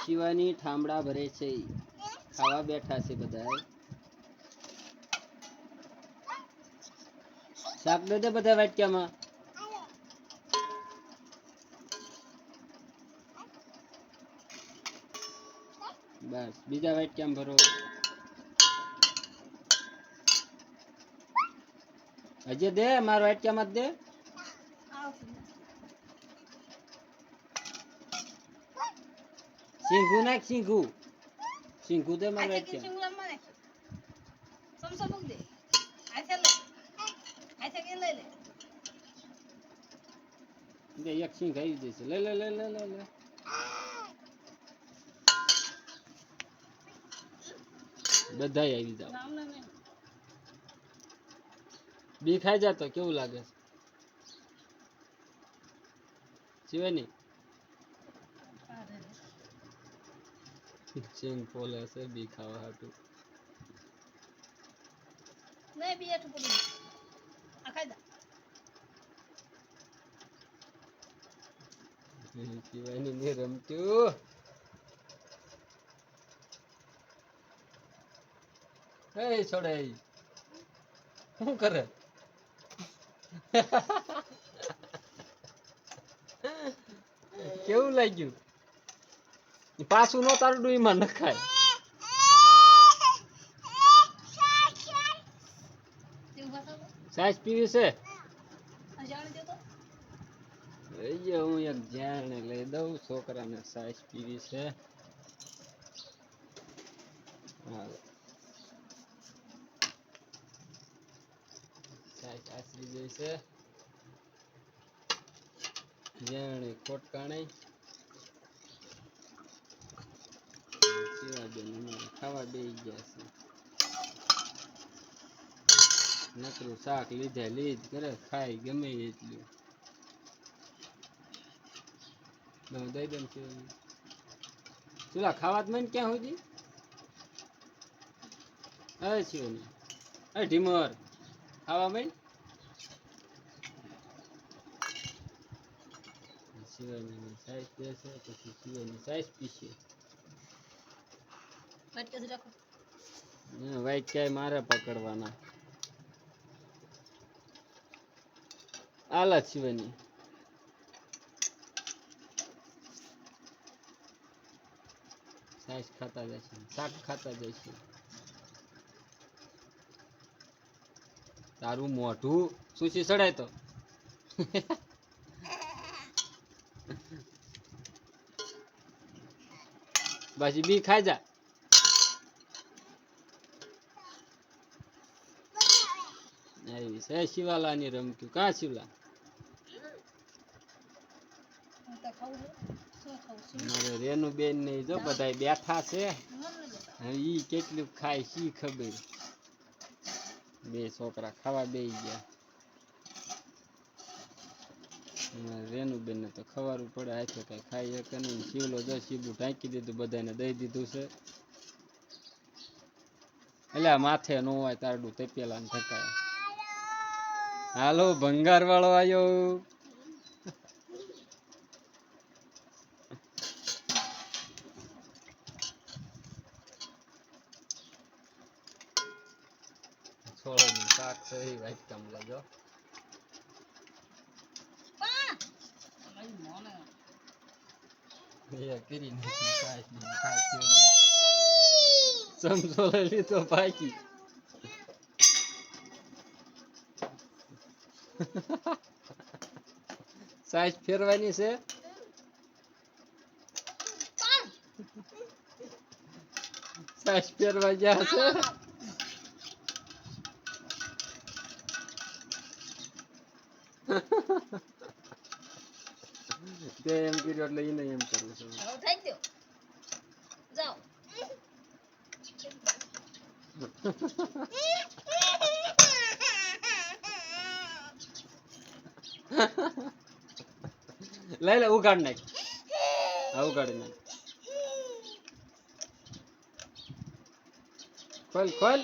શિવાની ઠામડા ભરે છે, ખાવા બેઠા છે બધા. શાક દે દે બધા વાટક્યામાં. બસ બીજા વાટક્યામાં ભરો. હજી દે મારા વાટક્યામાં દે. સિંગુ નાખ સિંગુ. સિંગુ દે મારા વાટક્યામાં. એક સિંગ આવી જશે. લે લે લે લે લે લે. બધાય આવી જાવ. બી ખાઈ જા તો કેવું લાગે શિવાની? સિંગ ફોલે છે બી ખાવા હાટું. નહીં બી એઠું પડી આ ખાઈ જા. શિવાની ને રમતું. એ છોડે શું કરે? કેવું લાગ્યું? પાછું નો તારડું એમાં નખાય. સાઈઝ પીવી છે. હું એક જાણે લઈ દઉં. છોકરાને સાઈઝ પીવી છે. સાઈઝ આશરી જાય છે. જાણે કોટકાણે ખાવા બેસી ગયા છે. નકરું શાક લીધે લીધ કરે ખાય ગમે એટલું. દઈ દે ચૂલા ખાવા જ મને ક્યાં સુધી? શિવાની ઢીમર ખાવા માંડ. શિવાની સાઈઝ દેશે પછી શિવાની સાઈઝ પીશે. વાઈટ ક્યાંય મારે પકડવાના. આલા શિવાની સાઈઝ ખાતા જશે, શાક ખાતા જશે. તારું મોઢું સુશી સડાય તો. બાજી બી ખાઈ જા. આવી છે શિવાલાની રમતું. કાં શિવલા? મારે રેનું બેન ને જો બધા બેઠા છે. ઈ કેટલું ખાય શી ખબર. બે છોકરા ખાવા બેસી ગયા. રેનું બેન ને તો ખવારું પડે. હાથે કઈ ખાઈ શકે નહીં. શિવલો જો શીબું ઢાંકી દીધું, બધાને દઈ દીધું છે. એટલે માથે ન હોય તારડું તપેલા ને ઢકાય. હાલો ભંગાર વાળો આવ્યો. છોડો નું શાક છે એ વાઈટ કામ લાગ્યો. સમજો લઈ લીધો બાકી. સાઈઝ ફેરવાની છે. સાઈઝ ફેરવા ગયા છે. તે એમ કર્યું એટલે એને એમ કરવું છે. લઈ લે ઉગાડ નાખ. ઉગાડી નાખ. ખોલ ખોલ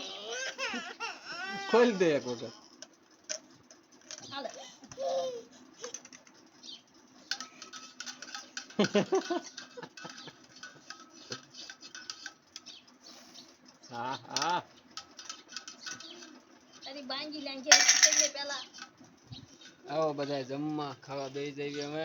ખોલ દે એક વખત. હા હા તારી બાંજી લાંજે એટલે પેલા આવો બધા જમવા ખાવા બેસી જઈએ અમે